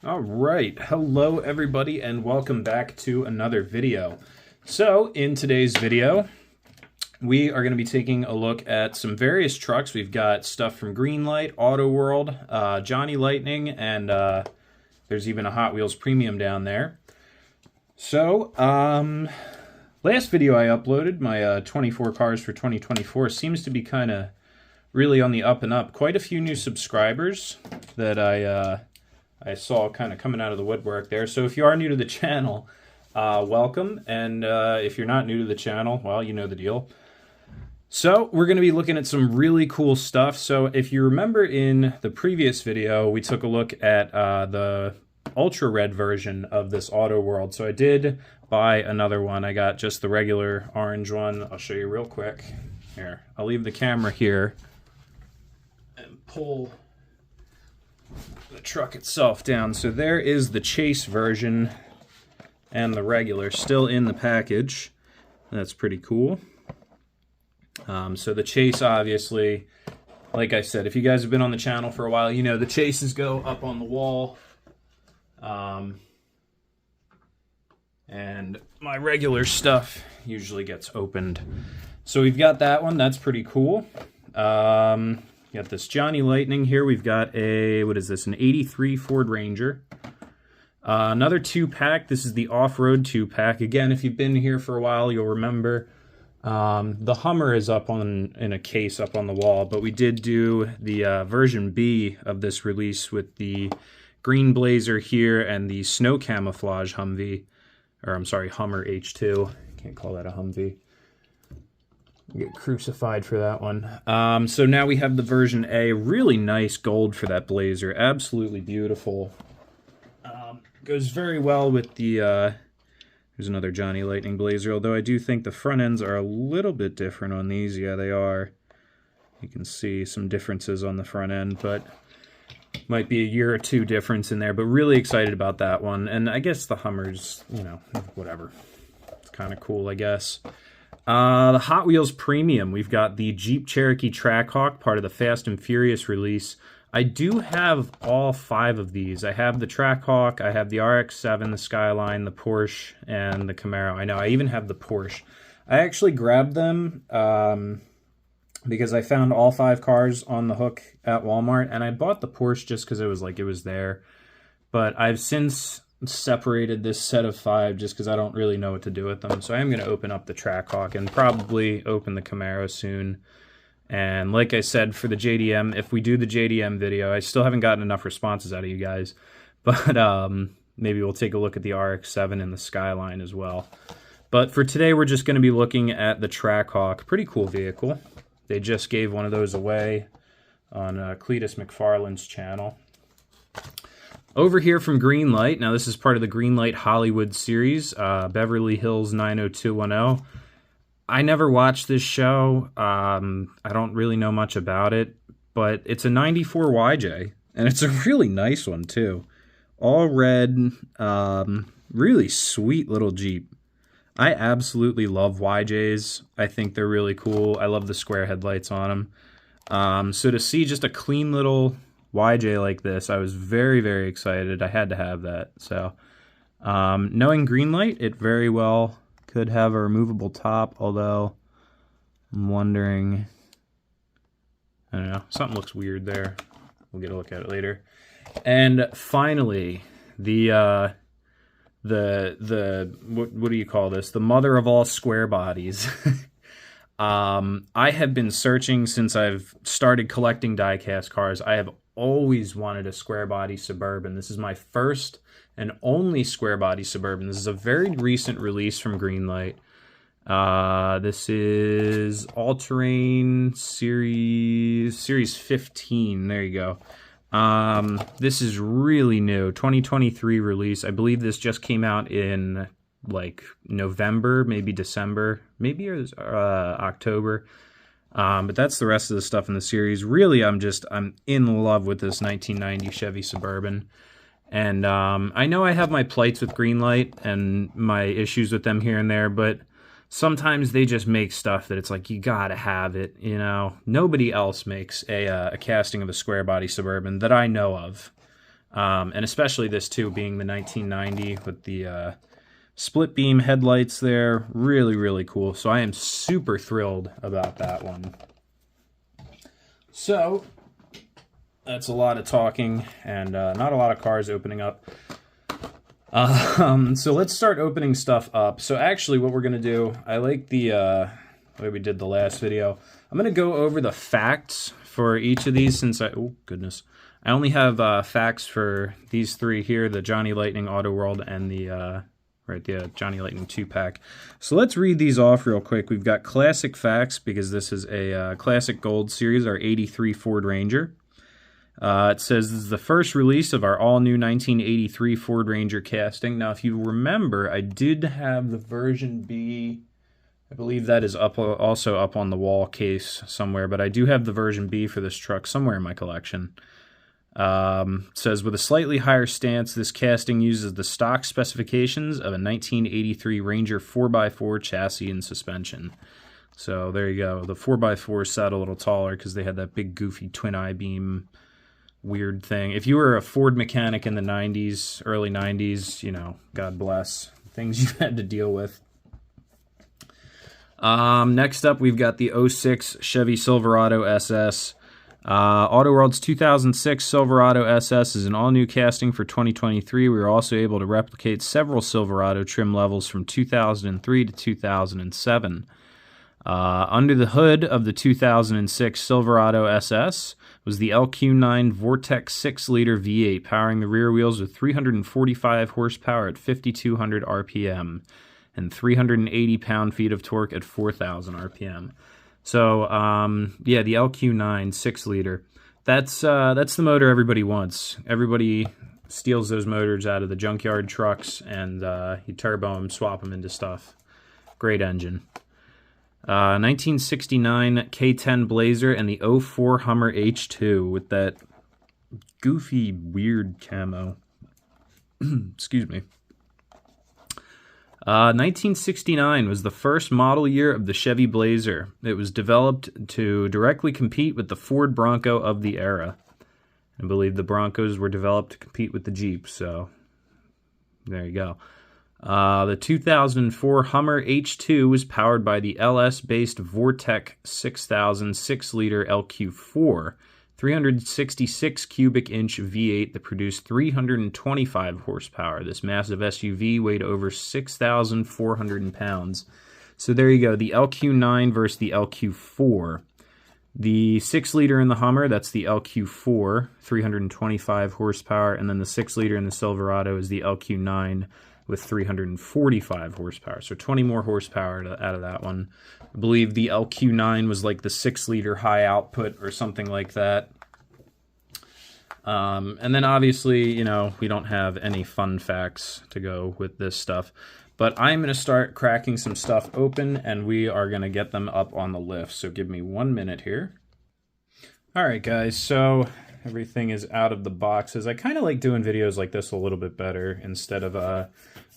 All right, hello everybody and welcome back to another video. So in today's video, we are going to be taking a look at some various trucks. We've got stuff from Greenlight, Auto World, Johnny Lightning, and there's even a Hot Wheels Premium down there. So, last video I uploaded, my 24 cars for 2024, seems to be kind of really on the up and up. Quite a few new subscribers that I saw kind of coming out of the woodwork there. So if you are new to the channel, welcome. And if you're not new to the channel, well, you know the deal. So we're going to be looking at some really cool stuff. So if you remember in the previous video, we took a look at the ultra red version of this Auto World. So I did buy another one. I got just the regular orange one. I'll show you real quick. Here, I'll leave the camera here and pull the truck itself down. So there is the chase version and the regular still in the package. That's pretty cool. So the chase, obviously, like I said, if you guys have been on the channel for a while, you know the chases go up on the wall. And my regular stuff usually gets opened. So we've got that one. That's pretty cool. Got this Johnny Lightning here. We've got a, what is this, an 83 Ford Ranger. Another 2-pack. This is the off-road 2-pack. Again, if you've been here for a while, you'll remember the Hummer is up in a case up on the wall, but we did do the version B of this release with the green Blazer here and the snow camouflage Humvee, or I'm sorry, Hummer H2. Can't call that a Humvee. Get crucified for that one. So now we have the version A. Really nice gold for that Blazer. Absolutely beautiful. Goes very well with the... There's another Johnny Lightning Blazer, although I do think the front ends are a little bit different on these. Yeah, they are. You can see some differences on the front end, but might be a year or two difference in there. But really excited about that one. And I guess the Hummer's, you know, whatever. It's kind of cool, I guess. The Hot Wheels Premium, we've got the Jeep Cherokee Trackhawk, part of the Fast and Furious release. I do have all 5 of these. I have the Trackhawk, I have the RX-7, the Skyline, the Porsche, and the Camaro. I know, I even have the Porsche. I actually grabbed them because I found all 5 cars on the hook at Walmart, and I bought the Porsche just because it was there. But I've since separated this set of 5 just because I don't really know what to do with them. So I am going to open up the Trackhawk and probably open the Camaro soon. And like I said, for the JDM, if we do the JDM video, I still haven't gotten enough responses out of you guys, but maybe we'll take a look at the RX-7 and the Skyline as well. But for today, we're just going to be looking at the Trackhawk. Pretty cool vehicle. They just gave one of those away on Cletus McFarland's channel. Over here from Greenlight, now this is part of the Greenlight Hollywood series, Beverly Hills 90210. I never watched this show. I don't really know much about it, but it's a 94 YJ, and it's a really nice one too. All red, really sweet little Jeep. I absolutely love YJs. I think they're really cool. I love the square headlights on them. So to see just a clean little YJ like this, I was very, very excited. I had to have that. So knowing Greenlight, it very well could have a removable top, although I'm wondering, I don't know, something looks weird there. We'll get a look at it later. And finally, what do you call this? The mother of all square bodies. I have been searching since I've started collecting die-cast cars. I have always wanted a square body Suburban. This is my first and only square body Suburban. This is a very recent release from Greenlight. This is All Terrain Series 15. There you go. This is really new, 2023 release. I believe this just came out in like November, maybe December, maybe October. But that's the rest of the stuff in the series. Really, I'm in love with this 1990 Chevy Suburban. And I know I have my plights with Greenlight and my issues with them here and there, but sometimes they just make stuff that it's like, you gotta have it, you know? Nobody else makes a casting of a square body Suburban that I know of. And especially this too, being the 1990 with the split beam headlights there. Really, really cool. So I am super thrilled about that one. So that's a lot of talking and not a lot of cars opening up. So let's start opening stuff up. So actually what we're going to do, I like the way we did the last video. I'm going to go over the facts for each of these since oh goodness. I only have facts for these three here, the Johnny Lightning Auto World and the Johnny Lightning 2-pack. So let's read these off real quick. We've got classic facts because this is a classic gold series, our 83 Ford Ranger. It says this is the first release of our all-new 1983 Ford Ranger casting. Now, if you remember, I did have the version B. I believe that is also up on the wall case somewhere, but I do have the version B for this truck somewhere in my collection. Says, with a slightly higher stance, this casting uses the stock specifications of a 1983 Ranger 4x4 chassis and suspension. So there you go. The 4x4 sat a little taller because they had that big goofy twin I-beam weird thing. If you were a Ford mechanic in the 90s, early 90s, you know, God bless. Things you had to deal with. Next up, we've got the 06 Chevy Silverado SS. Auto World's 2006 Silverado SS is an all-new casting for 2023. We were also able to replicate several Silverado trim levels from 2003 to 2007. Under the hood of the 2006 Silverado SS was the LQ9 Vortex 6-liter V8, powering the rear wheels with 345 horsepower at 5,200 RPM and 380 pound-feet of torque at 4,000 RPM. So, yeah, the LQ9 6-liter. That's the motor everybody wants. Everybody steals those motors out of the junkyard trucks, and you turbo them, swap them into stuff. Great engine. 1969 K10 Blazer and the 04 Hummer H2 with that goofy, weird camo. Excuse me. 1969 was the first model year of the Chevy Blazer. It was developed to directly compete with the Ford Bronco of the era. I believe the Broncos were developed to compete with the Jeep, so there you go. The 2004 Hummer H2 was powered by the LS-based Vortec 6000 6-liter LQ4, 366 cubic inch V8 that produced 325 horsepower. This massive SUV weighed over 6,400 pounds. So there you go, the LQ9 versus the LQ4. The 6-liter in the Hummer, that's the LQ4, 325 horsepower, and then the 6-liter in the Silverado is the LQ9 with 345 horsepower. So 20 more horsepower out of that one. I believe the LQ9 was like the 6-liter high output or something like that. And then obviously, you know, we don't have any fun facts to go with this stuff. But I'm going to start cracking some stuff open, and we are going to get them up on the lift. So give me 1 minute here. All right, guys, so everything is out of the boxes. I kind of like doing videos like this a little bit better instead of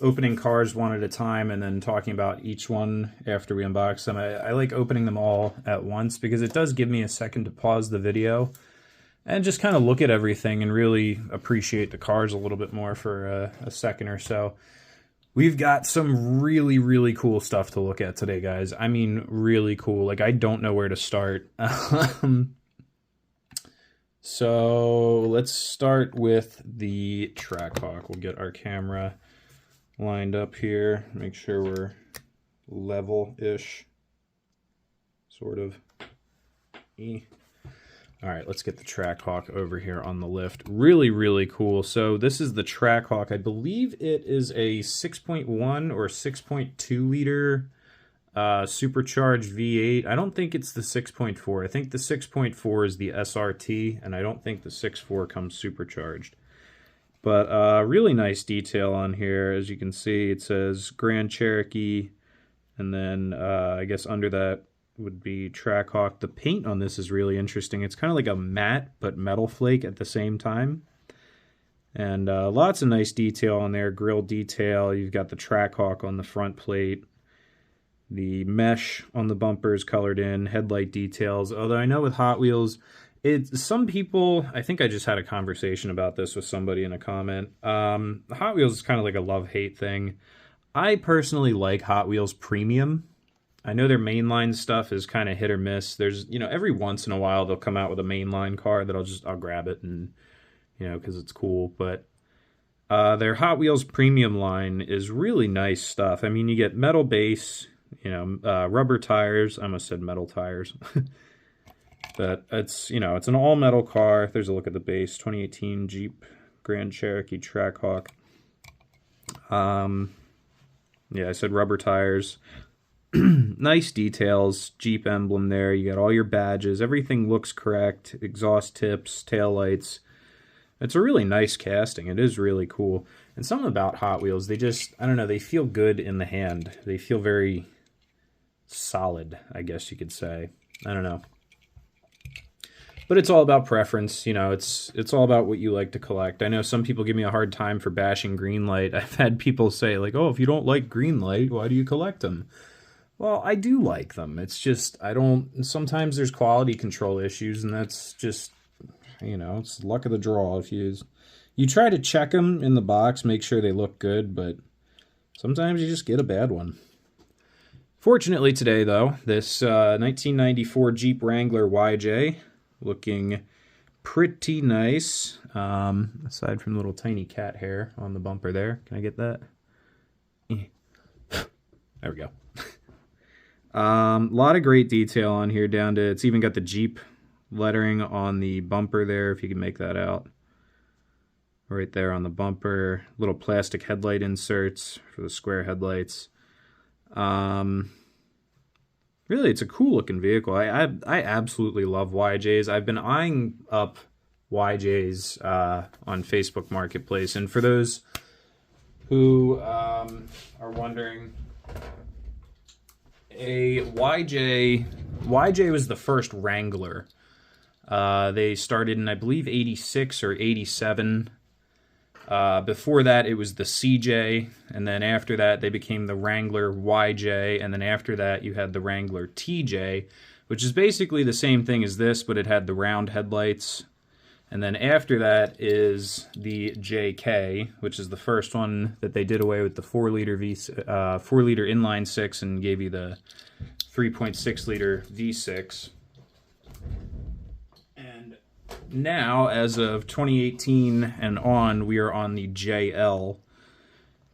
opening cars one at a time and then talking about each one after we unbox them. I like opening them all at once because it does give me a second to pause the video and just kind of look at everything and really appreciate the cars a little bit more for a second or so. We've got some really, really cool stuff to look at today, guys. I mean, really cool. Like, I don't know where to start. So let's start with the Trackhawk. We'll get our camera lined up here, make sure we're level-ish, sort of. All right, let's get the Trackhawk over here on the lift. Really, really cool. So this is the Trackhawk. I believe it is a 6.1 or 6.2 liter supercharged V8. I don't think it's the 6.4. I think the 6.4 is the SRT, and I don't think the 6.4 comes supercharged. But really nice detail on here. As you can see, it says Grand Cherokee, and then I guess under that would be Trackhawk. The paint on this is really interesting. It's kind of like a matte but metal flake at the same time. And lots of nice detail on there. Grille detail. You've got the Trackhawk on the front plate. The mesh on the bumper is colored in. Headlight details. Although I know with Hot Wheels, Some people, I think I just had a conversation about this with somebody in a comment. Hot Wheels is kind of like a love-hate thing. I personally like Hot Wheels Premium. I know their mainline stuff is kind of hit or miss. There's, every once in a while they'll come out with a mainline car that I'll grab it and, because it's cool. But their Hot Wheels Premium line is really nice stuff. I mean, you get metal base, rubber tires. I almost said metal tires. But it's, it's an all-metal car. There's a look at the base. 2018 Jeep Grand Cherokee Trackhawk. Yeah, I said rubber tires. Nice details. Jeep emblem there. You got all your badges. Everything looks correct. Exhaust tips, taillights. It's a really nice casting. It is really cool. And something about Hot Wheels, they just, I don't know, they feel good in the hand. They feel very solid, I guess you could say. I don't know. But it's all about preference, it's all about what you like to collect. I know some people give me a hard time for bashing Greenlight. I've had people say, like, oh, if you don't like Greenlight, why do you collect them? Well, I do like them. It's just, sometimes there's quality control issues, and that's just, it's luck of the draw. If you try to check them in the box, make sure they look good, but sometimes you just get a bad one. Fortunately today, though, this 1994 Jeep Wrangler YJ, looking pretty nice, aside from the little tiny cat hair on the bumper there. Can I get that? There we go. A lot of great detail on here down to, it's even got the Jeep lettering on the bumper there, if you can make that out. Right there on the bumper. Little plastic headlight inserts for the square headlights. Really, it's a cool looking vehicle. I absolutely love YJs. I've been eyeing up YJs on Facebook Marketplace. And for those who are wondering, a YJ was the first Wrangler. They started in, I believe, 86 or 87. Before that, it was the CJ, and then after that, they became the Wrangler YJ, and then after that, you had the Wrangler TJ, which is basically the same thing as this, but it had the round headlights. And then after that is the JK, which is the first one that they did away with the 4-liter 4-liter inline six and gave you the 3.6-liter V6. And now, as of 2018 and on, we are on the JL.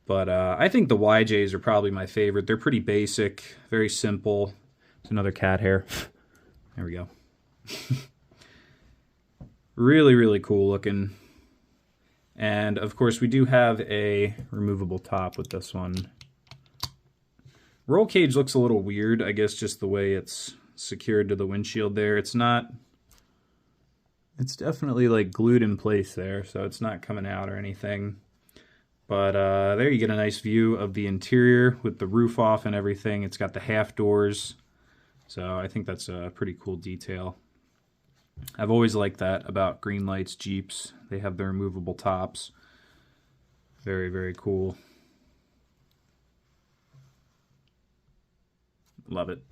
But I think the YJs are probably my favorite. They're pretty basic, very simple. There's another cat hair. There we go. Really, really cool looking. And, of course, we do have a removable top with this one. Roll cage looks a little weird, I guess, just the way it's secured to the windshield there. It's not... It's definitely, like, glued in place there, so it's not coming out or anything. But there you get a nice view of the interior with the roof off and everything. It's got the half doors, so I think that's a pretty cool detail. I've always liked that about Greenlight's Jeeps. They have the removable tops. Very, very cool. Love it.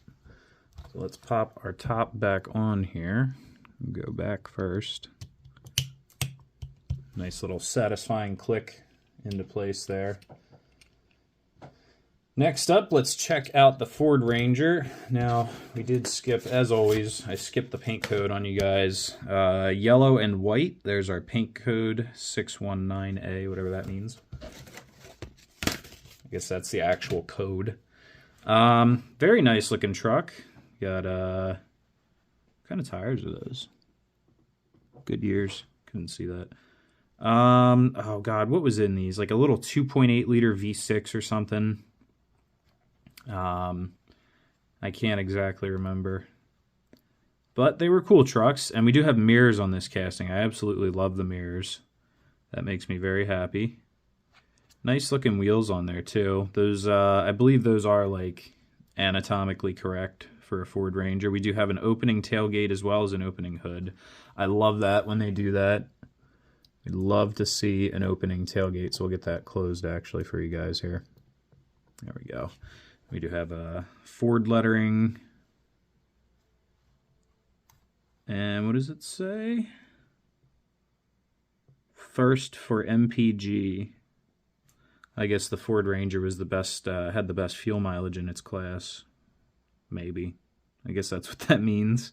So let's pop our top back on here. Go back first. Nice little satisfying click into place there. Next up, let's check out the Ford Ranger. Now, we did skip, as always, I skipped the paint code on you guys. Yellow and white, there's our paint code, 619A, whatever that means. I guess that's the actual code. Very nice looking truck. Got, what kind of tires are those? Goodyears, couldn't see that. Oh God, what was in these? Like a little 2.8 liter V6 or something. I can't exactly remember. But they were cool trucks, and we do have mirrors on this casting. I absolutely love the mirrors. That makes me very happy. Nice looking wheels on there too. Those, I believe those are like anatomically correct for a Ford Ranger. We do have an opening tailgate as well as an opening hood. I love that when they do that. We'd love to see an opening tailgate, so we'll get that closed actually for you guys here. There we go. We do have a Ford lettering And what does it say? First for MPG. I guess the Ford Ranger was the best, had the best fuel mileage in its class. Maybe. I guess that's what that means.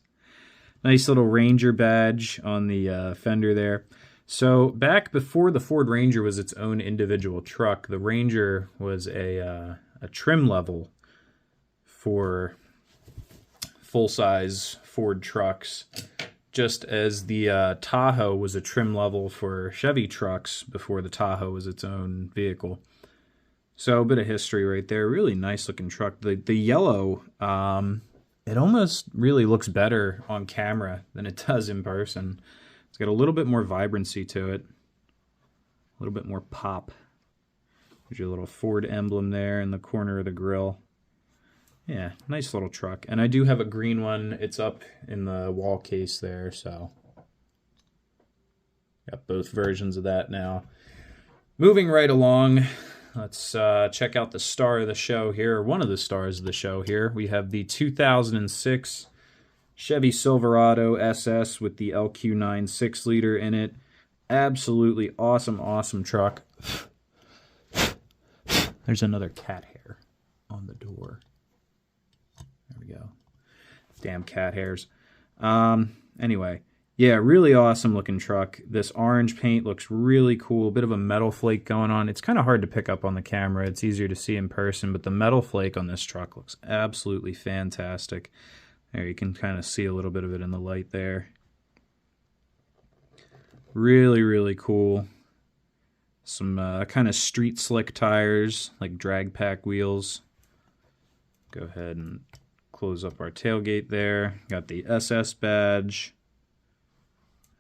Nice little Ranger badge on the fender there. So back before the Ford Ranger was its own individual truck, the Ranger was a trim level for full-size Ford trucks, just as the Tahoe was a trim level for Chevy trucks before the Tahoe was its own vehicle. So a bit of history right there. Really nice looking truck. The yellow, it almost really looks better on camera than it does in person. It's got a little bit more vibrancy to it, a little bit more pop. There's your little Ford emblem there in the corner of the grill. Yeah, nice little truck. And I do have a green one. It's up in the wall case there, so got both versions of that now. Moving right along, let's check out the star of the show here, or one of the stars of the show here. We have the 2006 Chevy Silverado SS with the LQ9 6-liter in it. Absolutely awesome, awesome truck. There's another cat hair on the door. There we go. Damn cat hairs. Anyway, yeah, really awesome looking truck. This orange paint looks really cool. Bit of a metal flake going on. It's kind of hard to pick up on the camera. It's easier to see in person, but the metal flake on this truck looks absolutely fantastic. There, you can kind of see a little bit of it in the light there. Really, really cool. Some kind of street slick tires, like drag pack wheels. Go ahead and close up our tailgate there. Got the SS badge.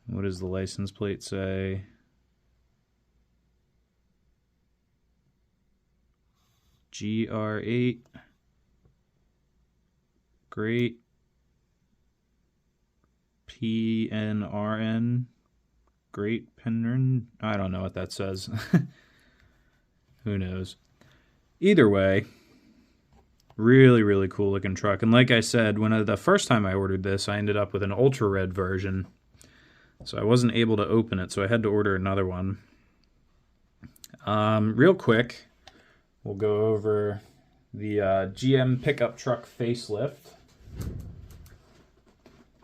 What does the license plate say? GR8. Great. PNRN. Great Penryn. I don't know what that says. Who knows? Either way, really, really cool looking truck. And like I said, when the first time I ordered this, I ended up with an ultra red version. So I wasn't able to open it, so I had to order another one. Real quick, we'll go over the GM pickup truck facelift.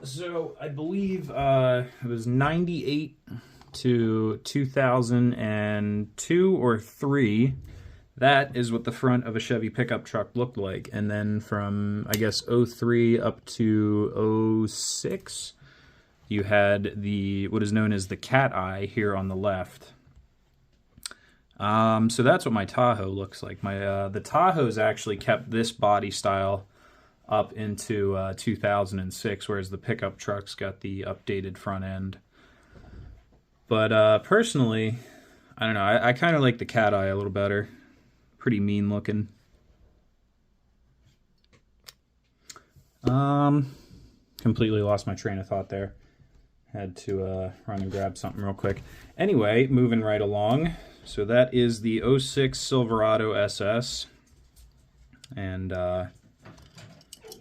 So I believe it was 98 to 2002 or 3. That is what the front of a Chevy pickup truck looked like. And then from, I guess, 03 up to 06, you had the what is known as the cat eye here on the left. So that's what my Tahoe looks like. The Tahoe's actually kept this body style up into 2006, whereas the pickup truck's got the updated front end. But personally, I don't know, I kind of like the cat eye a little better. Pretty mean looking. Completely lost my train of thought there. Had to run and grab something real quick. Anyway, moving right along. So that is the 06 Silverado SS. And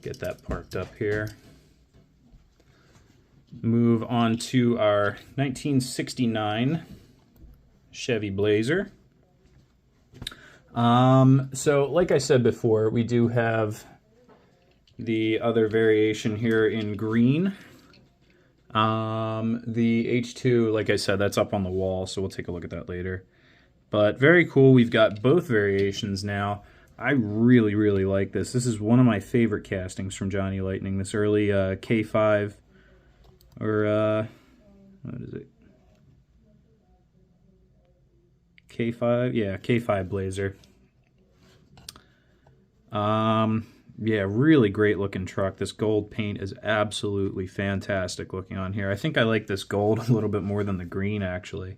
get that parked up here. Move on to our 1969 Chevy Blazer. So like I said before, we do have the other variation here in green. The H2, like I said, that's up on the wall, so we'll take a look at that later. But very cool. We've got both variations now. I really, really like this. This is one of my favorite castings from Johnny Lightning. This early K5, or what is it? K5? Yeah, K5 Blazer. Yeah, really great looking truck. This gold paint is absolutely fantastic looking on here. I think I like this gold a little bit more than the green, actually.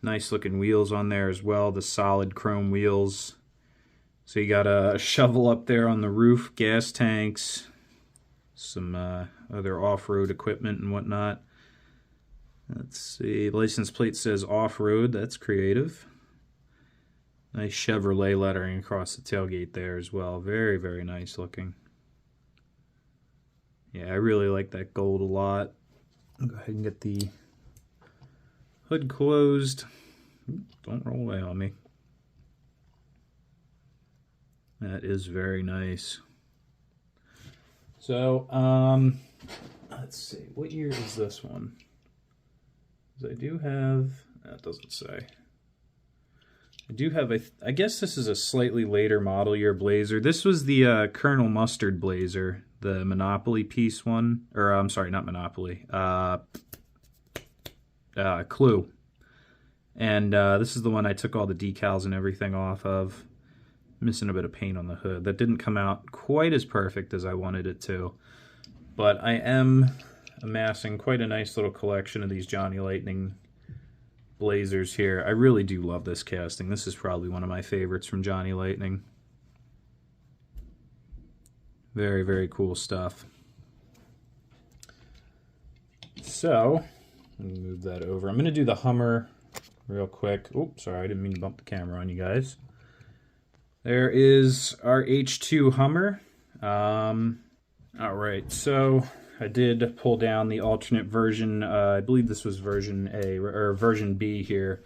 Nice looking wheels on there as well, the solid chrome wheels. So you got a shovel up there on the roof, gas tanks, some other off-road equipment and whatnot. Let's see, the license plate says off-road, that's creative. Nice Chevrolet lettering across the tailgate there as well. Very, very nice looking. Yeah, I really like that gold a lot. I'll go ahead and get the hood closed. Don't roll away on me. That is very nice. So, let's see. What year is this one? Because I do have... That doesn't say. I do have a... I guess this is a slightly later model year Blazer. This was the Colonel Mustard Blazer. The Monopoly piece one. Or, I'm sorry, not Monopoly. Clue. And this is the one I took all the decals and everything off of. Missing a bit of paint on the hood. That didn't come out quite as perfect as I wanted it to. But I am amassing quite a nice little collection of these Johnny Lightning Blazers here. I really do love this casting. This is probably one of my favorites from Johnny Lightning. Very, very cool stuff. So, let me move that over. I'm going to do the Hummer real quick. Oops, sorry, I didn't mean to bump the camera on you guys. There is our H2 Hummer. Alright, so I did pull down the alternate version. I believe this was version A, or version B here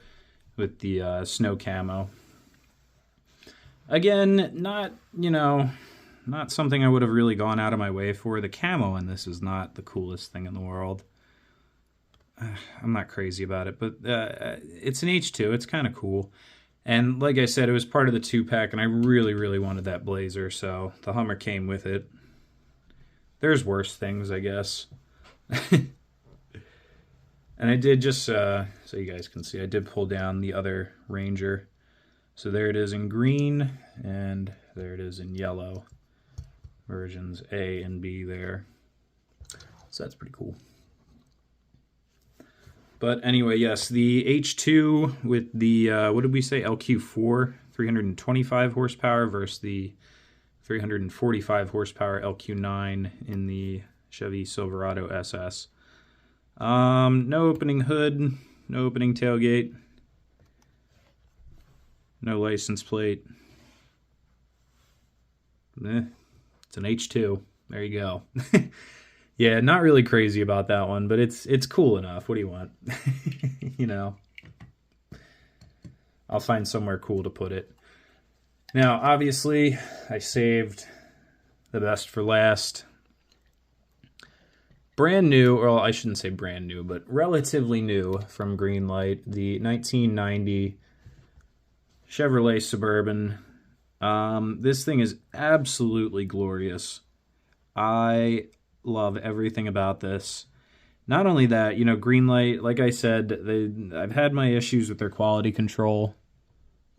with the snow camo. Again, not, you know, not something I would have really gone out of my way for. The camo in this is not the coolest thing in the world. I'm not crazy about it, but it's an H2. It's kind of cool. And like I said, it was part of the 2-pack, and I really, really wanted that Blazer, so the Hummer came with it. There's worse things, I guess. And I did just, so you guys can see, I did pull down the other Ranger. So there it is in green, and there it is in yellow. Versions A and B there. So that's pretty cool. But anyway, yes, the H2 with the, what did we say, LQ4, 325 horsepower versus the 345 horsepower LQ9 in the Chevy Silverado SS. No opening hood, no opening tailgate, no license plate. It's an H2. There you go. Yeah, not really crazy about that one, but it's cool enough. What do you want? You know, I'll find somewhere cool to put it. Now, obviously, I saved the best for last. Brand new, or I shouldn't say brand new, but relatively new from Greenlight, the 1990 Chevrolet Suburban. This thing is absolutely glorious. I love everything about this. Not only that, you know, Greenlight, like I said, I've had my issues with their quality control.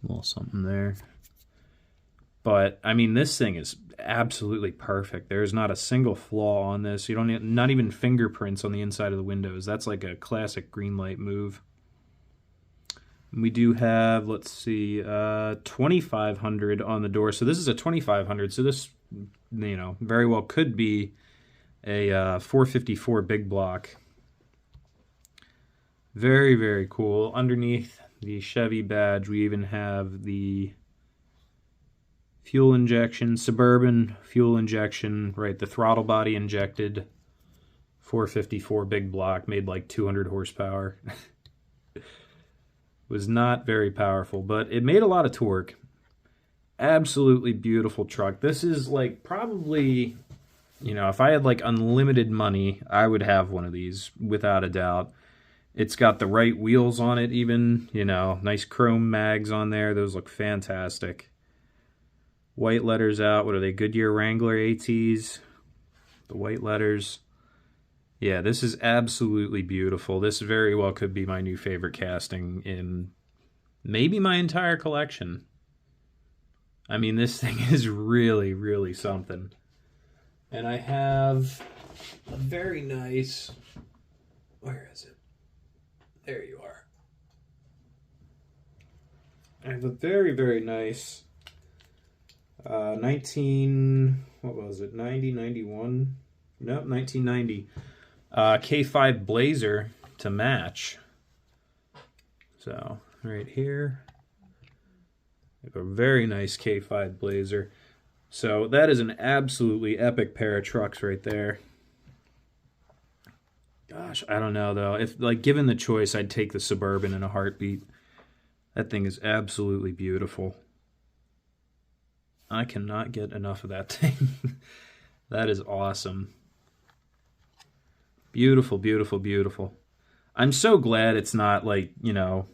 A little something there. But, I mean, this thing is absolutely perfect. There's not a single flaw on this. You don't need, not even fingerprints on the inside of the windows. That's like a classic Greenlight move. We do have, let's see, 2500 on the door. So this is a 2500. So this, you know, very well could be a 454 big block. Very, very cool. Underneath the Chevy badge, we even have the fuel injection, Suburban fuel injection, right, the throttle body injected 454 big block, made like 200 horsepower. Was not very powerful, but it made a lot of torque. Absolutely beautiful truck. This is like probably, you know, if I had like unlimited money, I would have one of these without a doubt. It's got the right wheels on it even, you know, nice chrome mags on there. Those look fantastic. White letters out. What are they? Goodyear Wrangler ATs. The white letters. Yeah, this is absolutely beautiful. This very well could be my new favorite casting in maybe my entire collection. I mean, this thing is really, really something. And I have a very nice... Where is it? There you are. I have a very, very nice 1991? Nope, 1990 K5 Blazer to match. So, right here, I have a very nice K5 Blazer. So that is an absolutely epic pair of trucks right there. Gosh, I don't know though. If like given the choice, I'd take the Suburban in a heartbeat. That thing is absolutely beautiful. I cannot get enough of that thing. That is awesome. Beautiful, beautiful, beautiful. I'm so glad it's not like, you know,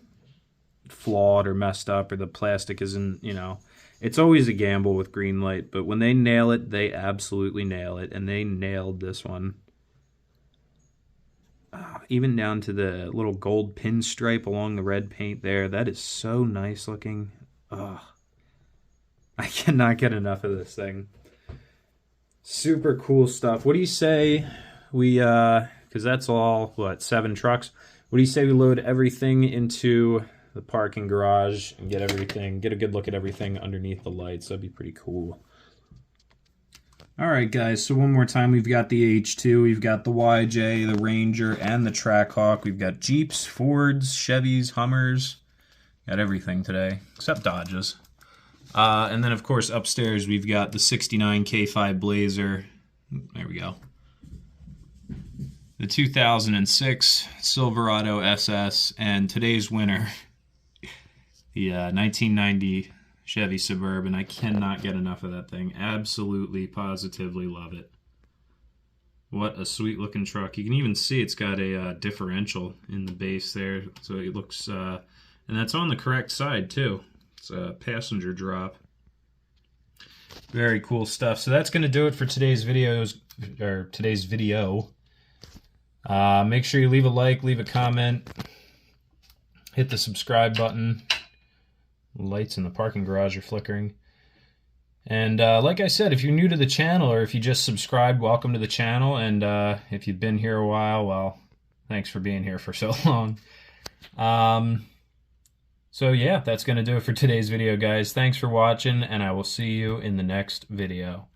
flawed or messed up, or the plastic isn't, you know. It's always a gamble with Greenlight, but when they nail it, they absolutely nail it, and they nailed this one. Even down to the little gold pinstripe along the red paint there. That is so nice looking. Ugh. I cannot get enough of this thing. Super cool stuff. What do you say we, because that's all, what, 7 trucks? What do you say we load everything into the parking garage and get everything, get a good look at everything underneath the lights? That'd be pretty cool. All right, guys, so one more time, we've got the H2, we've got the YJ, the Ranger, and the Trackhawk. We've got Jeeps, Fords, Chevys, Hummers. Got everything today, except Dodges. And then, of course, upstairs, we've got the 69 K5 Blazer. There we go. The 2006 Silverado SS, and today's winner, the 1990 Chevy Suburban. I cannot get enough of that thing. Absolutely, positively love it. What a sweet looking truck. You can even see it's got a differential in the base there. So it looks, and that's on the correct side too. It's a passenger drop. Very cool stuff. So that's going to do it for today's videos, or today's video. Make sure you leave a like, leave a comment, hit the subscribe button. Lights in the parking garage are flickering. And like I said, if you're new to the channel, or if you just subscribed, welcome to the channel. And if you've been here a while, well, thanks for being here for so long. So yeah, that's going to do it for today's video, guys. Thanks for watching, and I will see you in the next video.